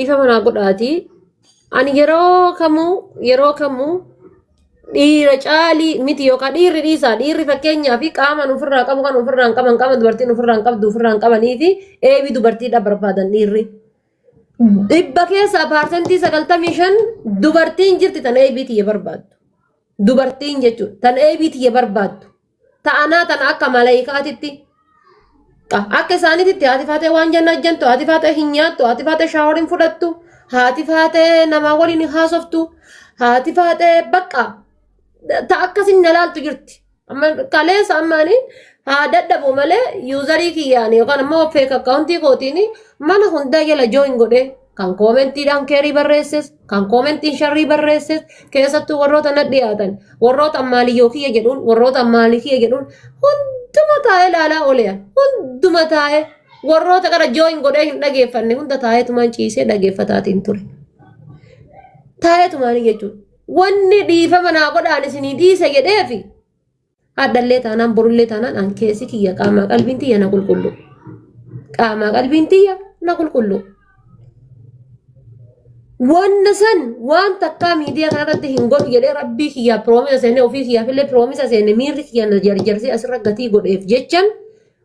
ifa manaa godhaati. Ani yeroo kamuu dhiira caalii miti yookaan dhiirri dhiisaa dhiirri fakkeenyaa fi qaama ofirraa qabu kan ofirraa hin qaban qaama dubartiin ofirraa hin qabdu ofirraa hin qabanii fi eebii dubartiidha barbaadan dhiirri. Dhibba keessaa paarsentii 95 dubartiin jirti tan eebii tiyya barbaaddu. Dubartiin jechuudha tan eebii tiyya barbaaddu. Ta'anaa tan akka malaayikaatitti. Akka isaaniitti haati faatee waan jannaa jantu haati faatee hin nyaattu haati faatee shaaworii fudhattu haati faatee namaa waliin haasoftu haati faatee bakka akkasin nalaaltu jirti. Amma kaleessa ammaanii haa dadhabu malee yuuzarii kiyyaan yookaan immoo feek akkaawuntii kootiin mana hundaa jala jooyin godhee kan koomentiidhaan keerii barreesses kan koomentiin sharrii barreesses keessattuu warroota na dhiyaatan warroota maaliyyoo kiyya jedhuun warroota maalii kiyya jedhuun hunduma taa'ee ilaalaa ooleyan hunduma taa'ee warroota gara jooyin godhee hin dhageeffanne hunda taa'eetumaan ciisee dhageeffataatiin ture. Taa'eetumaan jechuudha. Wanni dhiifama naa godhaan isinii dhiise jedheefi haddallee taanaan borullee taanaan an keessi kiyya qaamaa qalbiin tiyya na qulqullu. Qaamaa qalbiin tiyya na qulqullu. Wanna san waan takkaa miidiyaa kanarratti hin godhu jedhee rabbii kiyyaa piroomisa seenne ofii kiyyaaf illee piroomisa seenne miirri kiyyaa na jarjarsee asirra gatii godheef jechan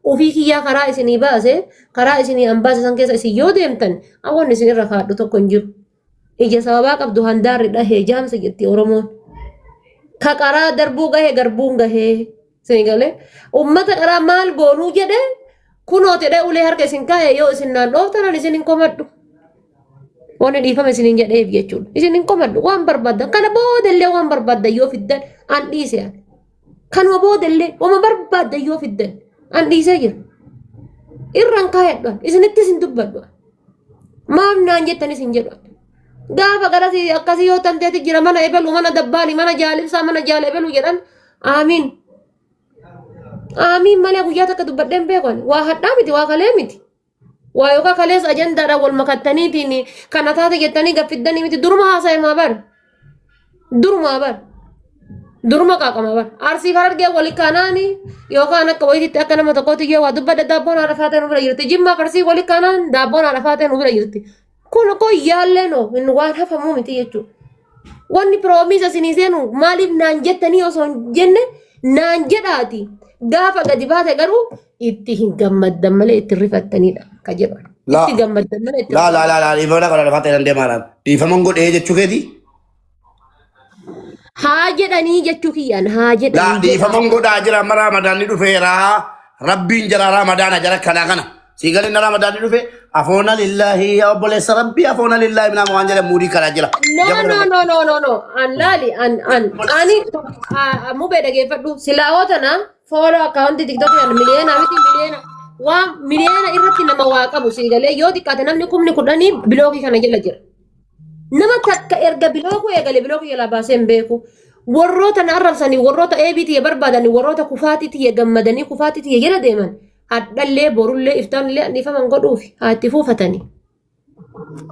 ofii kiyyaa karaa isinii baase karaa isinii ambaase san keessa isin yoo deemtan awwanni isin irra kaadhu tokko hin jiru. Ija sababaa qabdu handaarri dhahee jaamsa jetti Oromoon. Ka qaraa darbuu gahee garbuun gahee sinigalee ummata qaraa maal goonuu jedhee kunoo jedhee ulee harka isin kaa'e yoo isin naan dhooftanan isin hin komadhu. Waan dhiifama isiniin jedheef jechuudha. Isin hin komadhu waan barbaaddan kana boodallee waan barbaaddan yoo fiddan an dhiise ani. Kanuma boodallee waan barbaaddan yoo fiddan an dhiisee jira. Irraan kaa'edhaan isinittis hin dubbadhu. Maaf naan jettan isin jedhu. Gaafa garasi akkasii yoo tanteeti jira mana ebelu mana dabbaali mana jaalibsaa mana jaala ebelu jedhan aamiin. Aamiin malee guyyaa takka dubbadheen beekan waa hadhaa miti waa kalee miti. Waa yookaan kalees ajandaadhaan wal makattaniitiin kana taate jettanii gaffiddanii miti duruma haasa'imaa bar. Duruma qaaqama bar. Arsii farargee wali kaanaani yookaan akka wayititti akka nama tokkootti yoo waa dubbadda daabboon haadha faatee nu bira jirti. Jimmaa farsii wali kaanaan daabboon haadha faatee nu bira jirti. Kun yaallee no inni waan hafamuu miti jechuudha. Wanni piroomiisa isinii seenu maaliif naan jettanii osoo hin jenne naan jedhaati. Gaafa gadi baate garuu itti hin gammaddan malee itti rifattanidha ka jedhan. Itti gammaddan malee itti laa dhiifama kana faatee dandee maalaan dhiifaman godhee jechuu keeti. Haa jedhanii jechuu kiyyaan haa jedhanii. Laa dhiifaman godhaa jira amma ramadaanni dhufeera rabbiin jira ramadaana jara kana. Sigaleen Ramadan dhufe afoona lillahi ya obboleessa rabbii afoona lillahi minama waan jedhamu muudii karaa jira. No. An laali ani mubee dhageeffadhu silaawota na fooloo akkaawuntii tiktookii an miliyoona miti waan miliyoona irratti nama waa qabu sigalee yoo xiqqaate namni 10,000 bilookii kana jala jira. Nama takka erga bilookuu eegale bilookii jalaa baasee hin beeku. Warroota na arrabsanii warroota eebiitii barbaadanii warroota kufaatiitii gammadanii kufaatiitii jala deeman. Haddallee borullee iftaanillee dhiifaman godhuuf haa itti fuufatanii.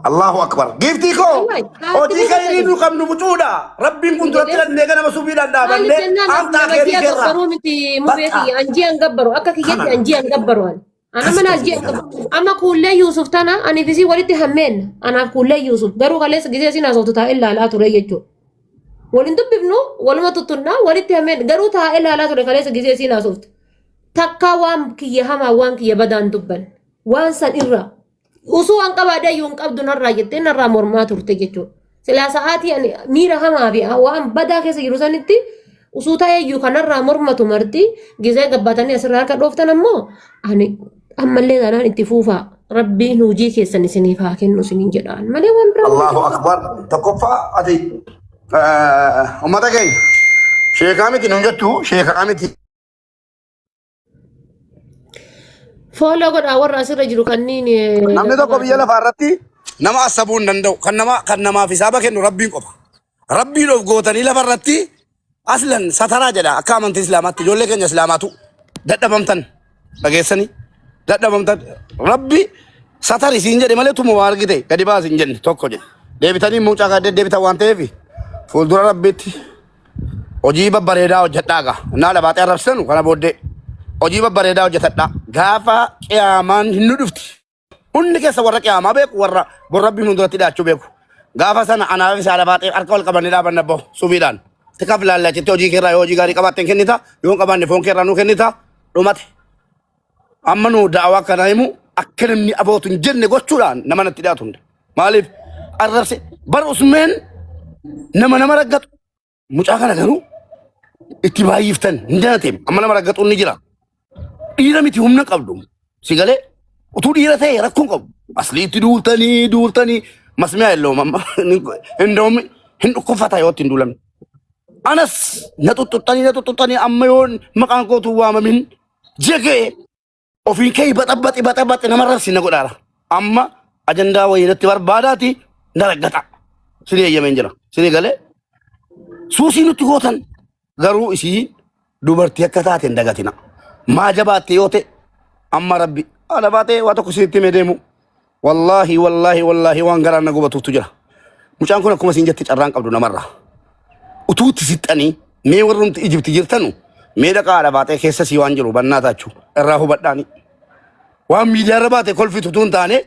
Allahu akbar. Giftii koo hojii kan inni nu qabnu bucuudha. Rabbiin kun duratti dandee ganama subiidhaan dhaabannee amtaa keerii jirra. Garuu miti mufeetii anjii an gabbaru akka kiyyetti anjii an gabbaru ani. Ana mana anjii an gabbaru. Amma kuullee Yuusuf tana ani fisii walitti hammeenna. Anaaf kuullee Yuusuf garuu kaleessa gisee siin haasoftu taa'ee ilaalaa ture jechuudha. Waliin dubbifnu waluma tuttunnaa walitti hammeenna garuu taa'ee ilaalaa ture kaleessa gisee siin haasoftu. Takka waan kiyya hamaa waan kiyya badaan dubban waan san irra usuu an qabaadee yuun qabdu narraa jettee narraa mormaa turte jechuudha. Silaa sa'aatii ani miira hamaa fi waan badaa keessa jiru sanitti usuu ta'eeyyuu kanarraa mormatu marti gisee gabbaatanii asirraa harka dhooftan ammoo ani ammallee kanaan itti fuufaa rabbiin hojii keessan isiniif haa kennu isiniin jedhaan malee waan biraa. Allahu akbar tokkoffaa ati ummata keenya sheekaa miti nuun jettu sheekaa miti. Follow godhaa warra asirra jiru kanniin. Namni tokko biyya lafaa irratti nama asabuu hin danda'u kan namaaf hisaaba kennu rabbiin qofa. Rabbiin of gootanii lafa irratti aslan sataraa jedha akka amantii islaamaatti ijoollee keenya islaamaatu dadhabamtan dhageessanii dadhabamtan rabbi satari siin jedhe malee tuma waa argite gadi baas hin jenne tokko jedhe deebitanii mucaa gaadde deebitan waan ta'eef fuuldura rabbiitti hojii babbareedaa hojjedhaaga naa dhabaatee arrabsanu kana booddee hojii babbareedaa hojjetadha gaafa qiyaamaan hin dhufti Hundi keessa warra qiyaamaa beeku warra borrabbiin hunduratti dhaachuu beeku. Gaafa sana anaaf isaa lafaatee harka wal qabanii dhaabanna bahu subiidhaan. Tikaaf ilaallaa jettee hojii keerraa yoo hojii gaarii qabaatteen kennita yoo hin qabaanne foon keerraa nuu kennita dhumate. Amma nuu daawaa kana himu akka namni abootu hin jenne gochuudhaan nama natti dhiyaatu hunde. Maaliif arrabse bar usmeen nama raggatu mucaa kana garuu itti baay'iftan hin danateem amma nama raggatu ni jira. Dhiira miti humna qabdu si galee utuu dhiira ta'e rakkoon qabu asliitti duultanii masmiyaa illoo mamma hin dhukkufata yoo ittiin duulamne. Anas na tuttuxxanii amma yoon maqaan kootu waamamin jegee ofiin kee baxabaxi namarra sinna godhaara. Amma ajandaa wayiirratti barbaadaati na raggata. Sini eeyyameen jira. Sini galee suusii nutti gootan garuu isii dubartii akka taate hin dagatina. Maa jabaatte yoo ta'e amma rabbi haala baatee waa tokko sitti himee deemu. Wallaahi waan garaan na gubatuutu jira. Mucaan kun akkuma siin jetti carraan qabdu namarraa. Utuutti sixxanii mee warrumti Ijibti jirtanu mee dhaqaa haala baatee keessa sii waan jiru bannaa taachuu irraa hubadhaani. Waan miidiyaarra baate kolfitu tuun taane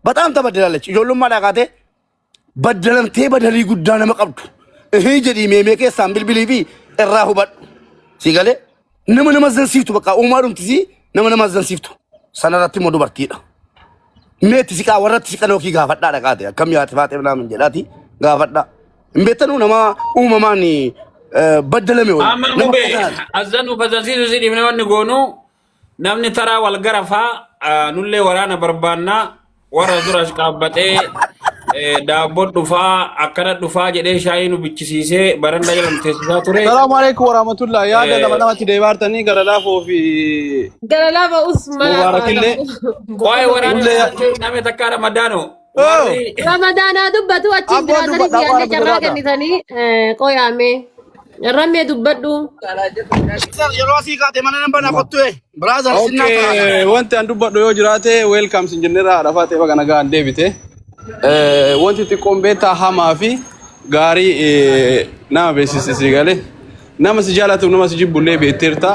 bataam tabaddalaalechi ijoollummaa dhaqaatee baddalamtee badalii guddaa nama qabdu. Jedhii mee keessaan bilbilii fi irraa hubadhu. Si galee nama zansiiftu bakka uumaa dhumtisii nama zansiiftu. Sanarratti immoo dubartiidha. Meetti siqaa warratti siqan yookiin gaafadhaa dhaqaate akkam yaate baatee bilaamin jedhaati gaafadhaa. Hin beektanuu nama uumamaan baddalame wali. Amma mube azanu bazansiisu si dhibne wanni goonu namni taraa wal garafaa nullee waraana barbaannaa warra duras qaabbatee daabboo dhufaa akkana dhufaa jedhee shaayii nu bichisiisee baranda jedhamu teessisaa ture. Salaamu alaikum warahmatullahi yaada namatti deebaartanii gara laafoo fi gara laafa Usman Mubaarakillee waa'ee waraana namni takka Ramadaano. Ramadaana dubbatu achiin biraatanii biyyaanne carraa kennitanii qoyaame. Rammee dubbadhu. Yeroo asii kaate mana nan bana kottu biraazar sinnaa okay wanti an dubbadhu yoo jiraate welcome sin jenneera dhafaatee baga nagaan deebite. Wanti xiqqoon beektaa hamaa fi gaarii nama beeksisii galee nama si jaalatu nama si jibbullee beekteerta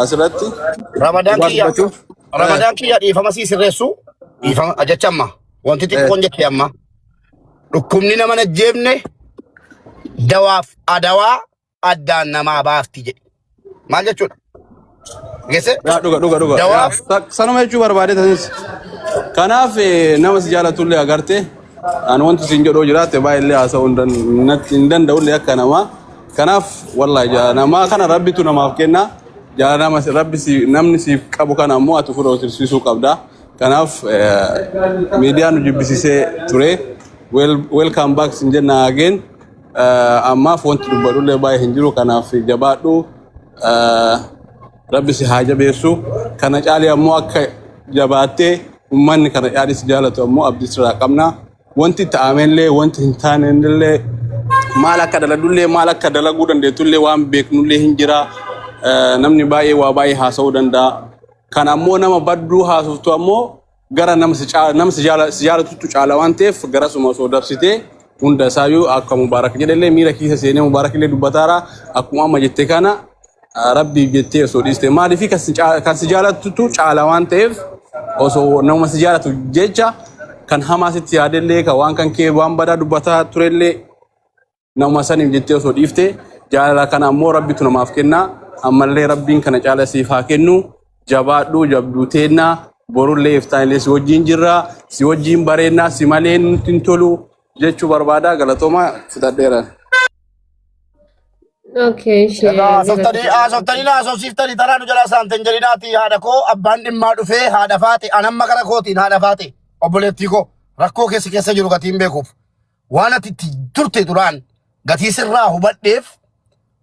asirratti. Ramadaan kiyya dhiifama sii sirreessu dhiifama ajachamma wanti xiqqoon jette amma dhukkubni nama najjeebne dawaaf adawaa addaan namaa baafti jedhe maal jechuudha? Geesse? Dhuga. Sanuma jechuu barbaade tasis. Kanaaf nama si jaalatullee agarte an wanti sin jedhoo jiraate baay'illee haasa'uu hin danda'ullee akka namaa. Kanaaf wallahi namaa kana rabbitu namaaf kenna. Jaalala namni siif qabu kana ammoo ati fudhatu tirsiisuu qabda. Kanaaf miidiyaan nu jibbisiisee ture. Welcome back sin jenna again. Ammaaf wanti dubbadhullee baay'ee hin jiru kanaaf jabaadhu. Rabbi si haa jabeessu. Kana caalii ammoo akka jabaattee ummanni kana caalii si jaalatu ammoo abdii sirraa qabna. Wanti ta'amellee wanti hin taanellee maal akka daladullee maal akka dalaguu dandeettullee waan beeknullee hin jira. Namni baay'ee waa baay'ee haasa'uu danda'a. Kan ammoo nama badduu haasoftu ammoo gara nama si jaalatutu caala waan ta'eef gara suma osoo dabsitee hunda isaayyuu akka Mubaarak jedhallee miira keessa seenee Mubaarakillee dubbataara akkuma amma jettee kana Rabbi jettee osoo dhiiste maaliif kan si jaalatutu caala waan ta'eef osoo nama si jaalatu jecha kan hamaa sitti yaadellee kan waan kan kee waan badaa dubbataa turellee nama saniif jettee osoo dhiifte jaalala kana ammoo Rabbitu namaaf kenna ammallee Rabbiin kana caala siif haa kennu jabaadhu jabduu teennaa borullee iftaanillee si wajjin jirra si wajjin bareennaa si malee nutti hin tolu jechuu barbaada galatooma fudhadheera. Okay, softanii taraa nu jala saanten jedhinaati haadha koo abbaan dhimmaa dhufee haadha faate anamma gara kootiin haadha faate obboleettii koo rakkoo keessa jiru gatiin beekuuf waan ati itti turte duraan gatii sirraa hubadheef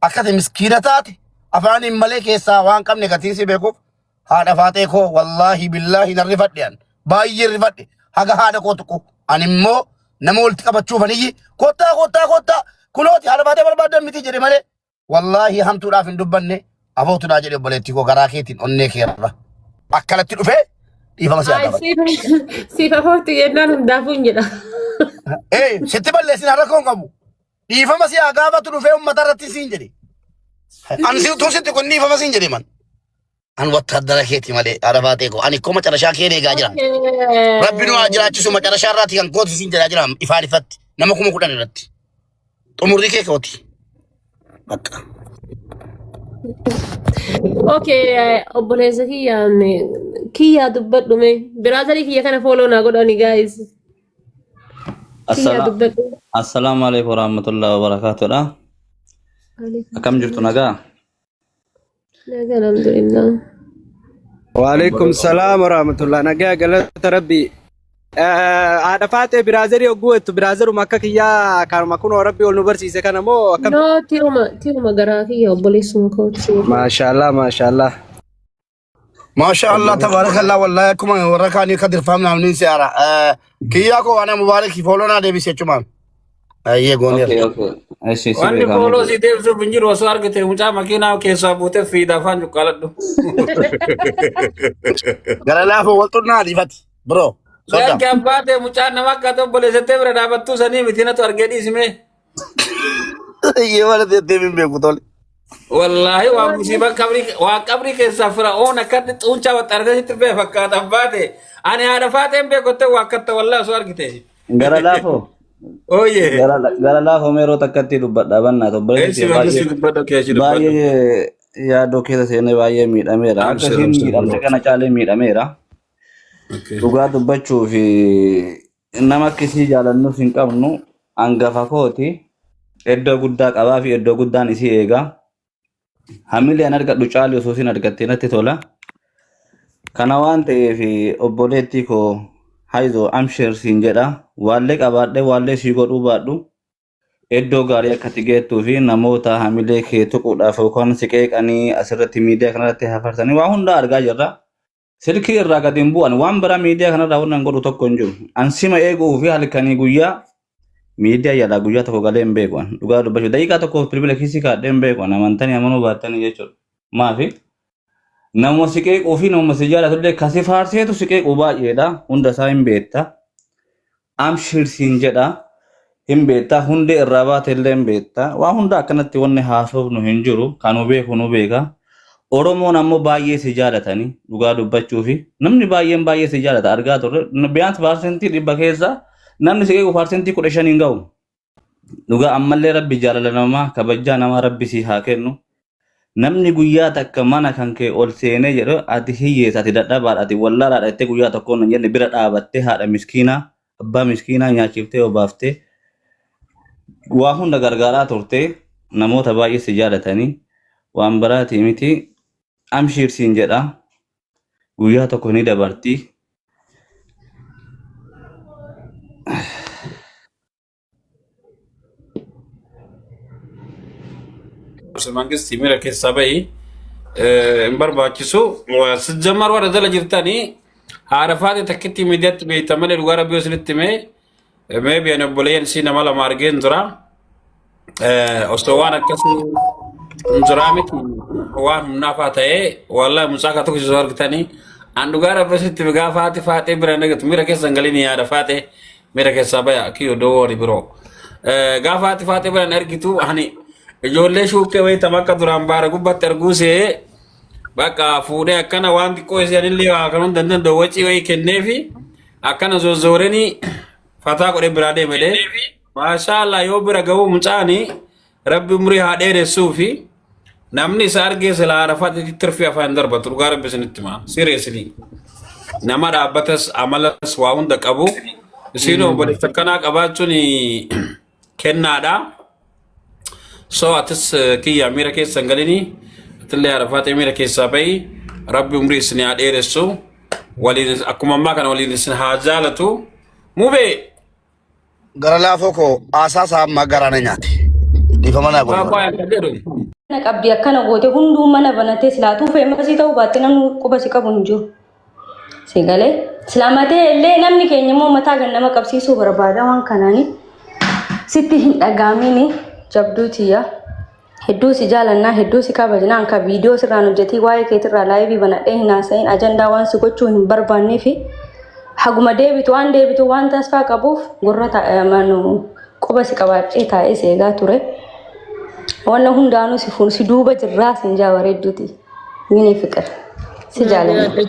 akkati miskiina taate afaaniin malee keessaa waan qabne gatii si beekuuf haadha faatee koo wallaahi billaahi nan rifadhe baay'ee rifadhe haga haadha koo tuqu ani immoo nama walitti qabachuuf aniyyi kottaa kunooti haadha faatee barbaadan miti jedhe malee wallahi hamtuudhaaf hin dubbanne afootuudhaa jedhe obboleettii koo garaa keetiin onnee keerra akkanatti dhufee dhiifama si adda siif afootu jennaan hundaafuu hin jedha. Sitti balleessin har'a koon qabu dhiifama si gaafatu dhufee uummata irratti siin jedhe. Ani si utuu sitti kun dhiifama siin jedhe man. أنا وتهدر كيتي مالي عرفاتيكو أنا كم ترى شاكيني جاجران ربنا أجرات شو ما ترى شراتي كان كود سين جاجران إفادة فت نما كم كنا نرتي تمر دي كيك وتي بكا Okay, obboleessa kiyyaa dubbadhu mee biraazarii kiyya kana follow naa godhani guys. Kiyyaa dubbadhu. Assalamu alaikum warahmatullahi wabarakatuh. Akam jirtu nagaa? Nagaa alhamdulillah. وعليكم السلام ورحمة الله نجا قلت ربي هذا فاتح برازيلي وقوت برازيل ومكة يا كانوا ما كانوا ربي والنبرسي إذا كان مو No, تيوما قراكي يا obboleessa makooti. ما شاء الله ما شاء الله ما شاء الله تبارك الله والله كم وركاني كدر فهمنا من سيارة كياكو أنا مبارك فولونا دي بيسي چمان ये गोनेर ऐसे Wanni follow si dev so binjir wasu argite mucha makina ke sabute fi dafan jukaladdu. gara la fo walto na di fati bro Yan kambate mucha nama kato boleh sete berada batu sani mitina to argedi isme. ये वाले देते भी मैं कुतोल Wallahi wa musibah kabri ke safra ona kat uncha wa targa sit be fakka tabbate. Ani ada fatem be kote wa kat wallahi so argite. gara lafo Oh yeah. gara lafo mero takkatti dubbadha banna to Esi bagus dubbadha ke shi dubbadha. baay'ee yaadoo keessa seenee baay'ee miidhameera akkasiin miidhamte kana caalee miidhameera dhugaa dubbachuu fi nama akkasii jaalannuuf hin qabnu hangafa kooti iddoo guddaa qabaa fi iddoo guddaan isii eegaa hamilee an argadhu caalee osoo isin argattee natti tola kana waan ta'eef obboleettii koo haizoo amsheer siin jedha waallee qabaadhe waallee sii godhuu baadhu iddoo gaarii akka tigeettuu fi namoota hamilee kee tuquudhaaf yookaan si qeeqanii asirratti miidiyaa kanarratti hafarsanii waa hunda argaa jirra. Silkii irraa gadi hin bu'an waan biraa miidiyaa kanarraa waan godhu tokko hin jiru. Ansima eeguu fi halkanii guyyaa miidiyaa yaalaa guyyaa tokko galee hin beeku. Dhugaa dubbachuu daqiiqaa tokkoof bilbila kiisii kaadhee hin beeku. Amantanii amanuu baattanii jechuudha. Maafi nama si qeequu fi nama si jaalatullee kasi faarseetu si qeequu baay'eedha. Hunda isaa hin beekta. Amshirsiin jedha. Hin beekta hundi irraa baatellee hin beekta waa hunda akkanatti wanni haasofnu hin jiru kanu beeku nu beeka Oromoon ammoo baay'ee si jaalatanii dhugaa dubbachuu fi namni baay'ee si jaalata argaa turre biyyaansi parsentii 100 keessa namni si qeequ parsentii 15 hin ga'u dhugaa ammallee rabbi jaalala namaa kabajaa namaa rabbi si haa kennu namni guyyaa takka mana kan kee ol seenee jedhu ati hiyyeessa ati dadhabaadha ati wallaalaadha itti guyyaa tokkoon hin jenne bira dhaabattee haadha miskiinaa abbaa miskiinaa nyaachiftee obaaftee waa hunda gargaaraa turte namoota baay'ee si jaalatanii waan biraatii miti amshirsiin jedha guyyaa tokko ni dabarti Mangisti mira ke sabai embar baachisu sijamar wara dala jirtani haarafaati takkitti miidiyaatti beeytamale dhugaa rabbii osinitti mee maybe an obboleeyyan si nama lama argeen jira osoo waan akkasii jira miti waan humnaafaa ta'ee wallahi mucaa tokko si argitanii an dhugaa rabbii osinitti gaafaati faatee bira nagatu mira keessan galini yaada faatee mira keessaa baya kiyyo doori biroo gaafaati faatee bira argitu ani ijoollee shuukkee wayitama akka duraan baara gubbatti arguusee bakka fuudhee akkana waan xiqqoo isianillee waa kanuun dandan dowwacii wayii kenneefi akkana zozzooranii fataa godhe biraa deemedhe maashaallah yoo bira ga'uu mucaanii rabbi umrii haa dheeressuu fi namni isa argee sila haarafaatti tirfii afaan darbatu dhugaa rabbi isinitti maa seriously nama dhaabbatas amalas waa hunda qabu isinoo obboleessa akkanaa qabaachuun kennaadha. So atis kiyya mira keessan galini atillee haarafaatti mira keessaa bahi rabbi umrii isin haa dheeressu waliin akkuma ammaa kana waliin isin haa jaalatu mubee. gara laafoo koo aasaasa amma garana nyaate dhiifa manaa godhu qabdi akkana goote hunduu mana banatee silaatuu feemasii ta'uu baatte namni quba si qabu hin jiru. Sigalee silaamatee illee namni keenya immoo mataa gannama qabsiisuu barbaada waan kanaani sitti hin dhagaamini jabduutiya hedduu si jaalannaa hedduu si kabajnaa anka viidiyoo sirraan hojjetii waa'ee keetirraa laayivii banadhee hin haasa'iin ajandaa waan si gochuu hin barbaannee fi haguma deebitu waan tasfaa qabuuf gurra taa'amanu quba si qabaadhee taa'ee seegaa ture. Wanna hundaanuu si duuba jirraa sin jaawareedduuti. Mini fikir. Si jaalanna.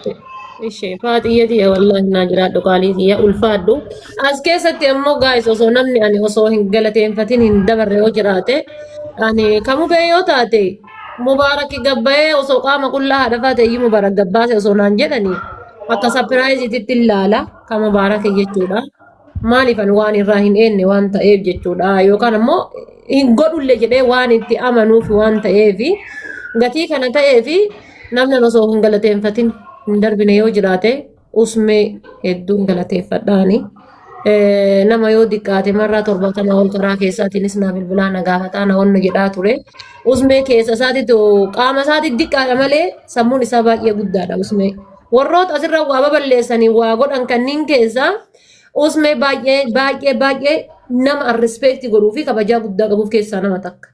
Ishee faatiyyati wallahi naa jiraadhu qaaliiti yaa ulfaadhu. As keessatti ammoo gaayis osoo namni ani osoo hin galateeffatin hin dabarre yoo jiraate ani kamu bee yoo taate mubaarakki gabbayee osoo qaama qullaa haadha faate iyyuu mubaarak gabbaase osoo naan jedhanii akka sapiraayiziititti ilaala kan mubaarak jechuudha. Maaliif ani waan irraa hin eenne waan ta'eef jechuudha yookaan ammoo hin godhulle jedhee waan itti amanuuf waan ta'eef gatii kana ta'eef namni osoo hin galateeffatin hin darbine yoo jiraate usmee hedduun galateeffadhaani. Nama yoo diqqaate marraa 70 ol karaa keessaatiinis naa bilbilaa na gaafataa na wanna jedhaa ture. Usmee keessa isaatiitu qaama isaatiitti diqqaadha malee sammuun isaa baay'ee guddaadha usmee. Warroota asirra waa baballeessanii waa godhan kanneen keessaa usmee baay'ee nama arrispeekti godhuu fi kabajaa guddaa qabuuf keessaa nama takka.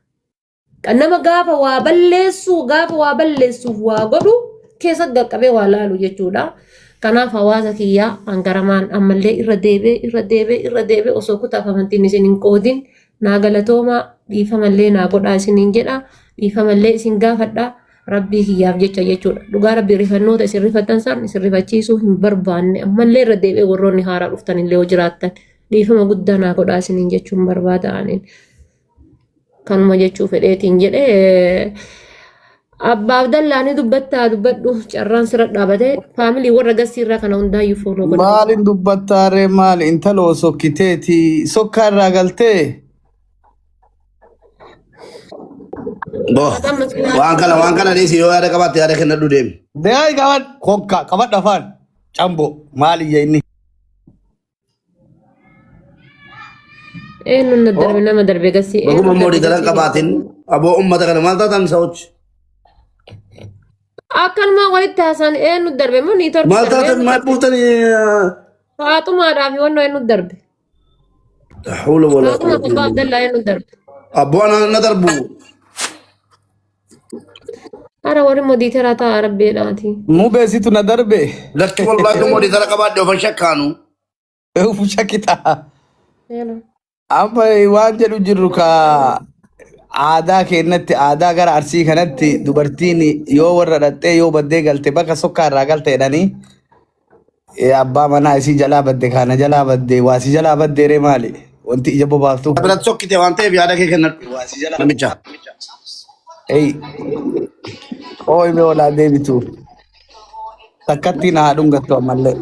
Nama gaafa waa balleessuuf waa godhu keessatti qaqqabee waa laalu jechuudha. Kanaaf hawaasa kiyyaa hangaramaan ammallee irra deebee osoo kutaaf amantiin isin hin qoodin naa galatoomaa dhiifamallee naa godhaa isiniin jedha dhiifamallee isin gaafadha rabbii kiyyaaf jecha jechuudha. Dhugaa rabbii rifannoota isin rifatan san isin rifachiisuu hin barbaanne ammallee irra deebee warroonni haaraa dhuftan illee yoo jiraattan dhiifama guddaa naa godhaa isiniin jechuun barbaada aniin kanuma jechuu fedheetiin jedhee. Abbaaf dallaanii dubbadhu carraan sirra dhaabatee faamilii warra gassiirraa kana hundaayyuu fooloo godha. Maalin dubbattaaree maali intaloo sokkiteeti sokkaa irraa galtee? Waan kana dhiisi yoo yaada qabaatte yaada kennadhu deemi. Deemaa qabad kokka qabadha afaan cambo maaliyya inni. Eenyuun darbe nama darbe gassii. Baguma moodii galan qabaatin aboo uummata kana maal taatan sa'ochi. Akkanuma walitti haasan eenyu darbe moo ni torbe? Maal taatan maal buutanii? Faatumaadhaaf wannoo eenyu darbe? Hawla wala. Faatuma Abbaa Abdallaa eenyu darbe? Abboo na darbu. Ara warri modiiteraa ta'a rabbeedhaati. Mu beesitu na darbe. Lakki wallahi moodii gara qabaadde ofan shakkaanu. Ufu shakkitaa. Amma waan jedhu jirru ka aadaa keenyatti aadaa gara arsii kanatti dubartiin yoo warra dhattee yoo baddee galte bakka sokkaa irraa galte jedhanii abbaa manaa isii jalaa badde kana jalaa badde waasii jalaa baddeeree maali wanti ija bobaaftu. Biratti sokkite waan ta'eef yaada kee kennadhu. Namicha. Ooyime olaa deebitu. Takkatti na haadhuun gattu ammallee.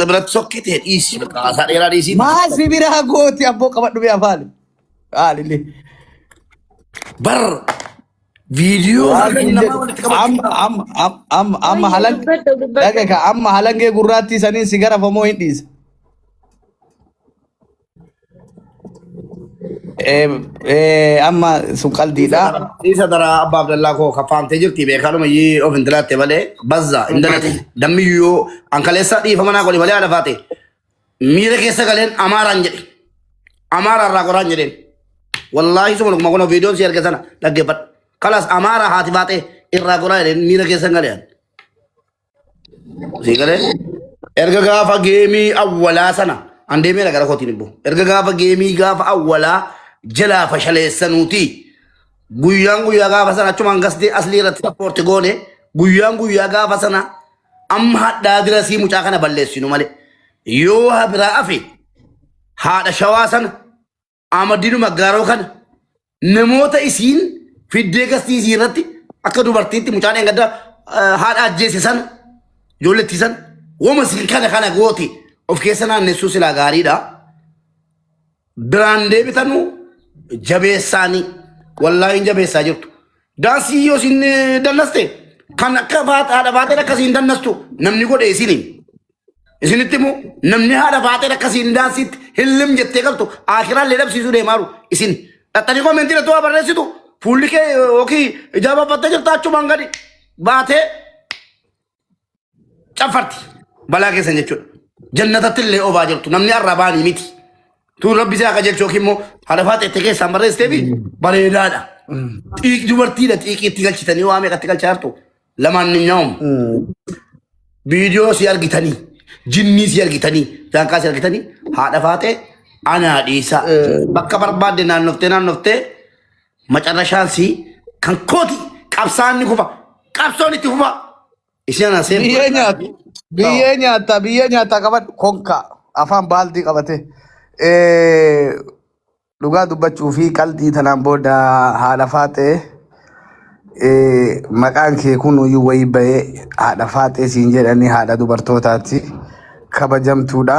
Biratti sokkite dhiisi haasaa dheeraa dhiisi. Maasi biraa gooti abboo qabadhu bee afaan. Haalillee. Bar video amma halangee gurraattii saniin si gara famoo hin dhiisa. Amma sun qaldiidha. Isa dara Abbaa Abdallaa koo kafaamtee jirti beekaadhuma iyyii of hin dilaatte malee bazza hin dalate dammiyyuu ankaleessa dhiifama naa godhi malee haadha faate miira keessa galeen amaaraan jedhe amaaraarraa qoraan jedheen. Wallahi semua mau kono video share ke sana lagi dapat kalas amara hati bate irra gora den mira ke sangalean sigale erga gafa gemi awwala sana ande mera gara khoti nibbo erga gafa gemi gafa awwala jala fashale sanuti guyang guya gafa sana cuma ngasde asli rat support gone guyang guya gafa sana am hadda dira si mucha kana ballesinu male yo habra afi hada shawasan Amadinu magaro kan namoota isiin fiddee gastii isii irratti akka dubartiitti mucaan engadda haadha ajjeesisan ijoollettiisan wama siin kana gooti of keessa naannessuu silaa gaariidha. Biraan deebitanu jabeessaanii wallaahi hin jabeessaa jirtu. Daansii yoo isin dannaste kan akka haadha baatee akkasiin dannastu namni godhe isiniin. Isinitti immoo namni haadha baatee akkasiin daansiitti hillim jettee galtu akiraan lee dhabsiisuu deemaaru isin dhattanii koomentii irratti waa barreessitu fuulli kee yookiin ijaabafattee jirta achumaan gadi baatee caffarti balaa keessan jechuudha. Jannatatti illee obaa jirtu namni arrabaanii miti. Tuun rabbi isaa qajeelchu yookiin immoo haadha baatee itti keessaan barreessitee fi bareedaadha. Dubartiidha xiiqii itti galchitanii waa meeqa itti galchaa jirtu lamaan ni nyaa'umu. Viidiyoo si argitanii. Jinni si argitanii jaankaa si argitanii haadha faate anaa dhiisa bakka barbaadde naannoftee macarrashaan si kan kooti qabsaan ni kufa qabsoon itti kufa Isheen asee biyya nyaata qaban konka afaan baaldii qabate dhugaa dubbachuu fi qalbii tanaan booda haadha faatee maqaan kee kun uyyuu wayii bahee haadha faatee siin jedhanii haadha dubartootaatti kabajamtuudha.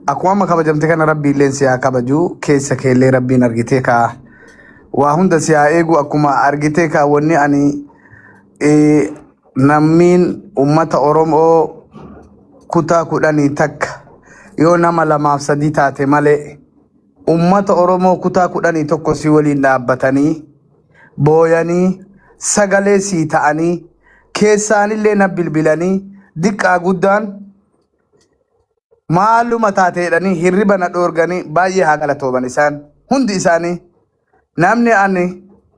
Akkuma kabajamte kana rabbi illee si haa kabaju keessa keellee rabbiin argitee kaa waa hunda si haa eegu akkuma argitee kaa wanni ani nammiin ummata Oromoo kutaa 10 takka yoo nama 2-3 taate malee ummata Oromoo kutaa 11 si waliin dhaabbatanii booyanii sagalee sii ta'anii keessaanillee na bilbilanii diqqaa guddaan maaluma taateedhanii hirriba na dhoorganii baay'ee haa galatooman isaan hundi isaanii namni ani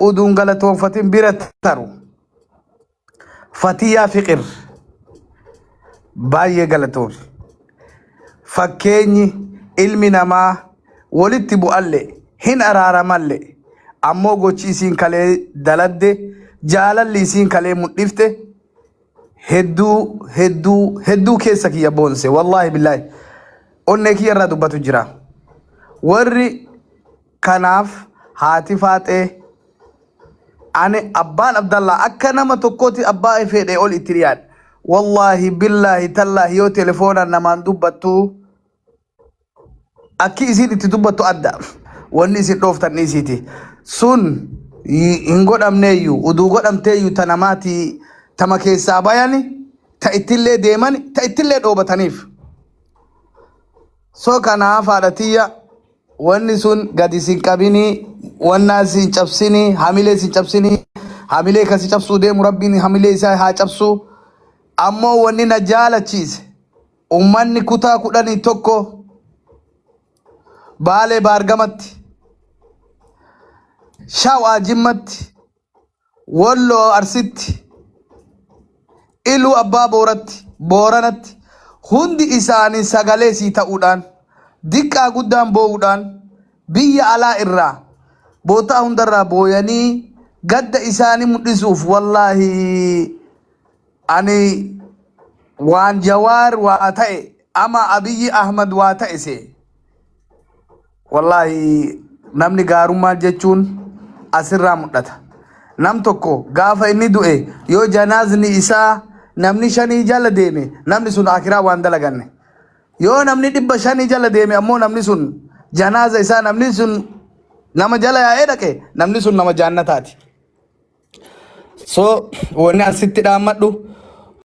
uduun galatoonfatin bira taru Fatiyaa Fiqir baay'ee galatoon fakkeenyi ilmi namaa walitti bu'alle hin araaramalle ammoo gochi isiin kalee daladde jaalalli isiin kalee mudhifte hedduu keessa kiyya boonse wallahi billahi onnee kiyya irraa dubbatu jira warri kanaaf haati faatee ani abbaan Abdallah akka nama tokkooti abbaa fedhe ol itti dhiyaadha wallahi billahi tallahi yoo telefoonaan namaan dubbattu akki isiin itti dubbattu adda wanni isin dhooftan isiiti sun hin godhamneeyyuu uduu godhamteeyyuu ta namaati tama keessaa bayani ta ittillee deemani ta ittillee dhoobataniif so kanaaf haadhatiyya wanni sun gadi sin qabini wannaa sin cabsini hamilee sin cabsini hamilee kasi cabsuu deemu rabbiin hamilee isaa haa cabsu ammoo wanni na jaalachiise ummanni kutaa 11 Baalee Baargamatti Shawaa Jimmatti Walloo Arsitti Iluu Abbaa Booranatti hundi isaanii sagalee sii ta'uudhaan diqqaa guddaan boo'uudhaan biyya alaa irraa bootaa hundarraa booyanii gadda isaanii mul'isuuf wallahi ani waan Jawaar waa ta'e ama Abiyyi Ahmad waa ta'e see wallahi namni gaarummaa jechuun asirraa mul'ata nam tokko gaafa inni du'e yoo janaazni isaa namni 5 jala deeme namni sun akiraa waan dalaganne yoo namni 500 jala deeme ammoo namni sun janaaza isaa namni sun nama jala yaa'ee dhaqe namni sun nama jaannataati so wanni asitti dhaammadhu